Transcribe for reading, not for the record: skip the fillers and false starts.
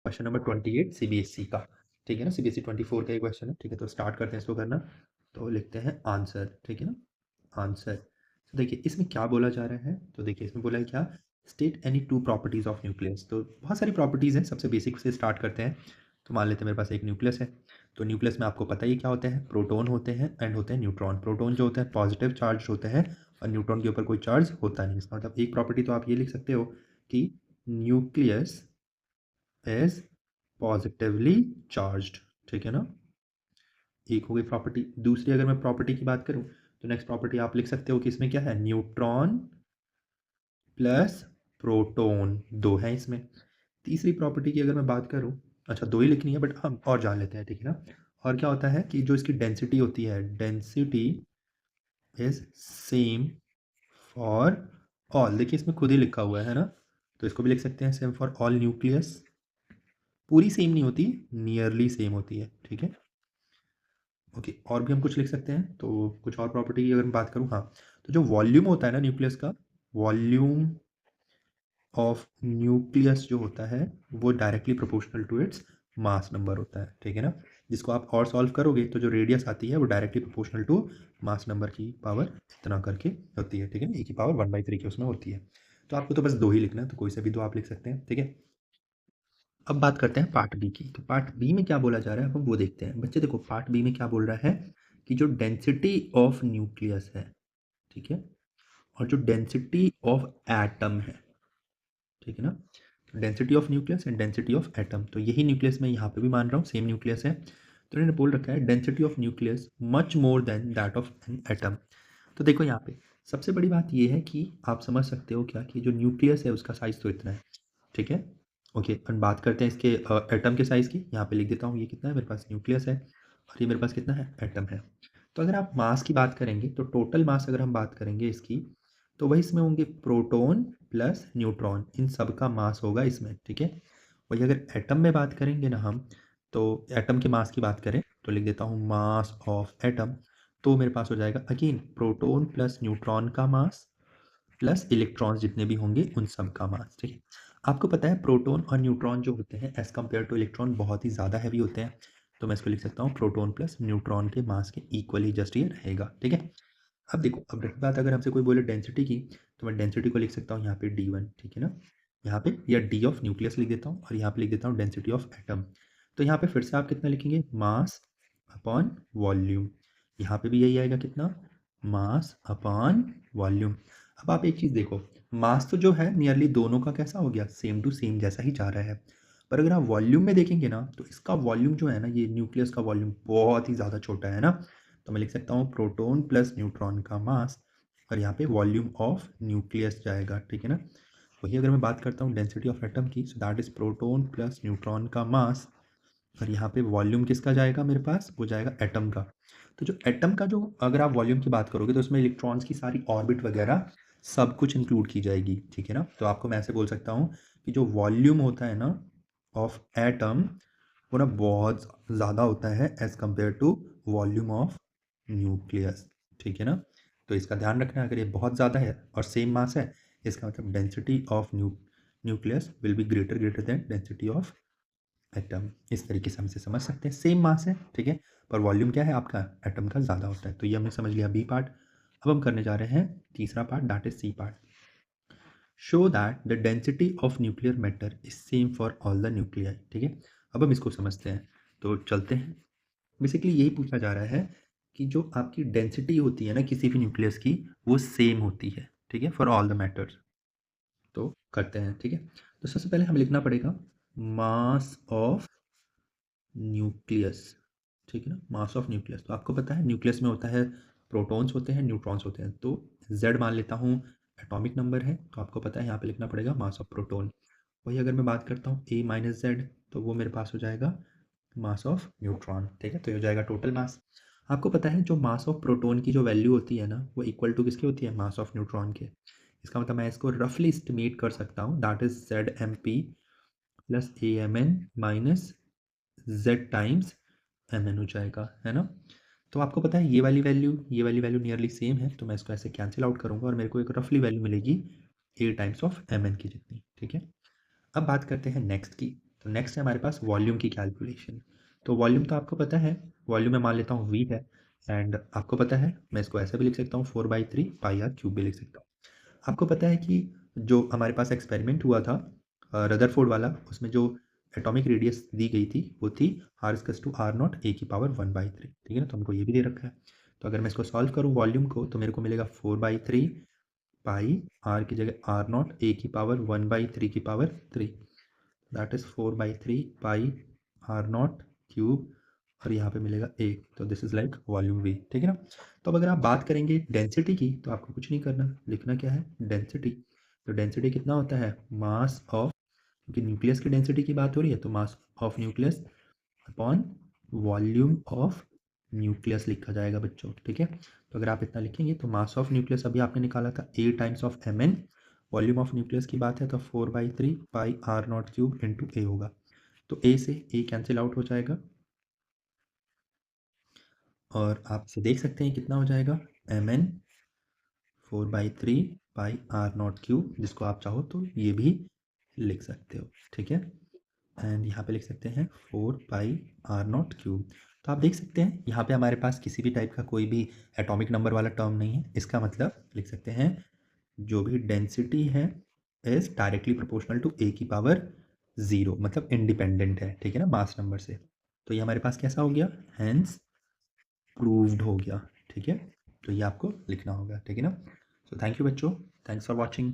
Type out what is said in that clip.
Question number 28 CBSE का, ठीक है ना। सीबीएसई 24 का एक क्वेश्चन है, ठीक है। तो स्टार्ट करते हैं इसको करना। तो लिखते हैं आंसर, ठीक है ना, आंसर। तो देखिए इसमें क्या बोला जा रहा है, तो देखिए इसमें बोला है क्या, state any two properties of nucleus. तो बहुत सारी प्रॉपर्टीज़ हैं, सबसे बेसिक से स्टार्ट करते हैं। तो मान लेते हैं मेरे पास एक न्यूक्लियस है। तो न्यूक्लियस में आपको पता ही क्या होते हैं, प्रोटॉन होते हैं एंड होते हैं न्यूट्रॉन। प्रोटॉन जो होते हैं पॉजिटिव चार्ज होते हैं और न्यूट्रॉन के ऊपर कोई चार्ज होता नहीं। इसका मतलब एक प्रॉपर्टी तो आप ये लिख सकते हो कि न्यूक्लियस इज पॉजिटिवली चार्ज्ड, ठीक है ना। एक हो गई प्रॉपर्टी। दूसरी अगर मैं प्रॉपर्टी की बात करूं तो नेक्स्ट प्रॉपर्टी आप लिख सकते हो कि इसमें क्या है, न्यूट्रॉन प्लस प्रोटॉन, दो है इसमें। तीसरी प्रॉपर्टी की अगर मैं बात करूं, अच्छा दो ही लिखनी है बट हम और जान लेते हैं, ठीक है ना। और क्या होता है कि जो इसकी डेंसिटी होती है, density is same for all. देखिए इसमें खुद ही लिखा हुआ है ना, तो इसको भी लिख सकते हैं सेम फॉर ऑल न्यूक्लियस। पूरी सेम नहीं होती, नियरली सेम होती है, ठीक है। ओके, और भी हम कुछ लिख सकते हैं। तो कुछ और प्रॉपर्टी की अगर मैं बात करूँ, हाँ, तो जो वॉल्यूम होता है ना न्यूक्लियस का, वॉल्यूम ऑफ न्यूक्लियस जो होता है वो directly proportional to its mass number होता है, ठीक है ना। जिसको आप और सॉल्व करोगे तो जो रेडियस आती है वो directly proportional to mass number की पावर इतना करके होती है, ठीक है ना। ए की पावर 1/3 की उसमें होती है। तो आपको तो बस दो ही लिखना है, तो कोई से भी दो आप लिख सकते हैं, ठीक है। अब बात करते हैं पार्ट बी की। तो पार्ट बी में क्या बोला जा रहा है, अब हम वो देखते हैं। बच्चे देखो पार्ट बी में क्या बोल रहा है कि जो डेंसिटी ऑफ न्यूक्लियस है, ठीक है, और जो डेंसिटी ऑफ एटम है, ठीक है ना। Density of nucleus and density of atom, तो यही न्यूक्लियस मैं यहाँ पे भी मान रहा हूँ, सेम न्यूक्लियस है। तो इन्होंने बोल रखा है density of nucleus much more than that of an atom. तो देखो यहाँ पे सबसे बड़ी बात ये है कि आप समझ सकते हो क्या कि जो न्यूक्लियस है उसका साइज़ तो इतना है, ठीक है। ओके, अब बात करते हैं इसके एटम के साइज़ की। यहाँ पे लिख देता हूँ ये कितना है, मेरे पास न्यूक्लियस है और ये मेरे पास कितना है, एटम है। तो अगर आप मास की बात करेंगे तो टोटल मास अगर हम बात करेंगे इसकी, तो वही इसमें होंगे प्रोटॉन प्लस न्यूट्रॉन, इन सब का मास होगा इसमें, ठीक है। वही अगर एटम में बात करेंगे ना हम, तो एटम के मास की बात करें तो लिख देता हूँ मास ऑफ एटम। तो मेरे पास हो जाएगा अगेन प्रोटॉन प्लस न्यूट्रॉन का मास प्लस इलेक्ट्रॉन्स जितने भी होंगे उन सब का मास, ठीक है। आपको पता है प्रोटॉन और न्यूट्रॉन जो होते हैं एज़ कम्पेयर टू इलेक्ट्रॉन बहुत ही ज़्यादा हैवी होते हैं। तो मैं इसको लिख सकता हूँ प्रोटॉन प्लस न्यूट्रॉन के मास के इक्वल ही जस्ट ये रहेगा, ठीक है। अब देखो, अब रही बात अगर हमसे कोई बोले डेंसिटी की, तो मैं डेंसिटी को लिख सकता हूँ यहाँ पे D1, ठीक है ना। यहाँ पे या डी ऑफ न्यूक्लियस लिख देता हूँ और यहाँ पे लिख देता हूँ डेंसिटी ऑफ एटम। तो यहाँ पे फिर से आप कितना लिखेंगे, मास अपॉन वॉल्यूम। यहाँ पे भी यही आएगा कितना, मास अपॉन वॉल्यूम। अब आप एक चीज़ देखो, मास तो जो है नियरली दोनों का कैसा हो गया, सेम टू सेम जैसा ही जा रहा है। पर अगर आप वॉल्यूम में देखेंगे ना, तो इसका वॉल्यूम जो है ना, ये न्यूक्लियस का वॉल्यूम बहुत ही ज़्यादा छोटा है ना। तो मैं लिख सकता हूँ प्रोटॉन प्लस न्यूट्रॉन का मास और यहाँ पे वॉल्यूम ऑफ न्यूक्लियस जाएगा, ठीक है ना। वही अगर मैं बात करता हूँ डेंसिटी ऑफ एटम की, so that is proton plus neutron का मास और यहाँ पे वॉल्यूम किसका जाएगा मेरे पास, वो जाएगा एटम का। तो जो एटम का जो अगर आप वॉल्यूम की बात करोगे तो उसमें इलेक्ट्रॉन्स की सारी ऑर्बिट वगैरह सब कुछ इंक्लूड की जाएगी, ठीक है ना। तो आपको मैं ऐसे बोल सकता हूँ कि जो वॉल्यूम होता है ना ऑफ एटम, वो ना बहुत ज़्यादा होता है as compared to volume of nucleus, ठीक है ना। तो इसका ध्यान रखना, अगर ये बहुत ज़्यादा है और सेम मास है, इसका मतलब density of nucleus will be greater greater than density of atom. इस तरीके से हम इसे समझ सकते हैं, सेम मास है, ठीक है, पर वॉल्यूम क्या है आपका, एटम का ज़्यादा होता है। तो ये हमने समझ लिया बी पार्ट। अब हम करने जा रहे हैं तीसरा part, that is C part. Show that the density of nuclear matter is same for all the nuclei, ठीक है। अब हम इसको समझते हैं, तो चलते हैं। बेसिकली यही पूछा जा रहा है कि जो आपकी डेंसिटी होती है ना किसी भी न्यूक्लियस की, वो सेम होती है, ठीक है, फॉर ऑल द मैटर्स। तो करते हैं, ठीक है। तो सबसे पहले हमें लिखना पड़ेगा मास ऑफ न्यूक्लियस, ठीक है ना, मास ऑफ न्यूक्लियस। तो आपको पता है न्यूक्लियस में होता है प्रोटॉन्स होते हैं, न्यूट्रॉन्स होते हैं। तो Z मान लेता हूँ एटॉमिक नंबर है, तो आपको पता है यहाँ पे लिखना पड़ेगा मास ऑफ प्रोटॉन। वही अगर मैं बात करता हूँ A माइनस Z, तो वो मेरे पास हो जाएगा मास ऑफ न्यूट्रॉन, ठीक है। तो ये हो जाएगा टोटल मास। आपको पता है जो मास ऑफ प्रोटॉन की जो वैल्यू होती है ना, वो इक्वल टू किसकी होती है, मास ऑफ न्यूट्रॉन के। इसका मतलब मैं इसको रफली एस्टिमेट कर सकता हूँ, that is ZMP plus AMN minus Z times mn हो जाएगा, है ना। तो आपको पता है ये वाली वैल्यू नियरली सेम है, तो मैं इसको ऐसे कैंसिल आउट करूँगा और मेरे को एक रफली वैल्यू मिलेगी A टाइम्स ऑफ mn की जितनी, ठीक है। अब बात करते हैं नेक्स्ट की। तो नेक्स्ट है हमारे पास वॉल्यूम की कैलकुलेशन। तो वॉल्यूम तो आपको पता है, वॉल्यूम में मान लेता हूँ v है, एंड आपको पता है मैं इसको ऐसे भी लिख सकता हूँ 4/3 पाई आर क्यूब भी लिख सकता हूँ। आपको पता है कि जो हमारे पास एक्सपेरिमेंट हुआ था रदरफोर्ड वाला, उसमें जो एटॉमिक रेडियस दी गई थी वो थी r⁻r0 a⁻1/3, ठीक है ना। तो हमको ये भी दे रखा है। तो अगर मैं इसको सॉल्व करूँ वॉल्यूम को, तो मेरे को मिलेगा 4/3 पाई आर की जगह r0 a⁻1/3 that is 4/3 pi r0 cube, और यहाँ पे मिलेगा a। तो this is like volume v, ठीक है ना। तो अब अगर आप बात करेंगे डेंसिटी की, तो आपको कुछ नहीं करना, लिखना क्या है, डेंसिटी। तो डेंसिटी कितना होता है, मास ऑफ, क्योंकि न्यूक्लियस की डेंसिटी की बात हो रही है, तो mass of nucleus upon volume of nucleus लिखा जाएगा बच्चों, ठीक है। तो अगर आप इतना लिखेंगे तो मास ऑफ न्यूक्लियस अभी आपने निकाला था a times of mn, volume of nucleus की बात है तो 4/3 पाई r0 क्यूब इंटू a होगा। तो a से a कैंसिल आउट हो जाएगा, और आप इसे देख सकते हैं कितना हो जाएगा, mn 4/3 पाई r0 क्यूब, जिसको आप चाहो तो ये भी लिख सकते हो, ठीक है। एंड यहाँ पे लिख सकते हैं 4πr0 क्यूब। तो आप देख सकते हैं यहाँ पे हमारे पास किसी भी टाइप का कोई भी एटॉमिक नंबर वाला टर्म नहीं है। इसका मतलब लिख सकते हैं जो भी डेंसिटी है is directly proportional to a की पावर 0, मतलब इंडिपेंडेंट है, ठीक है ना, मास नंबर से। तो ये हमारे पास कैसा हो गया, हैंस प्रूव्ड हो गया, ठीक है। तो ये आपको लिखना होगा, ठीक है ना। सो थैंक यू बच्चों, थैंक्स फॉर वॉचिंग।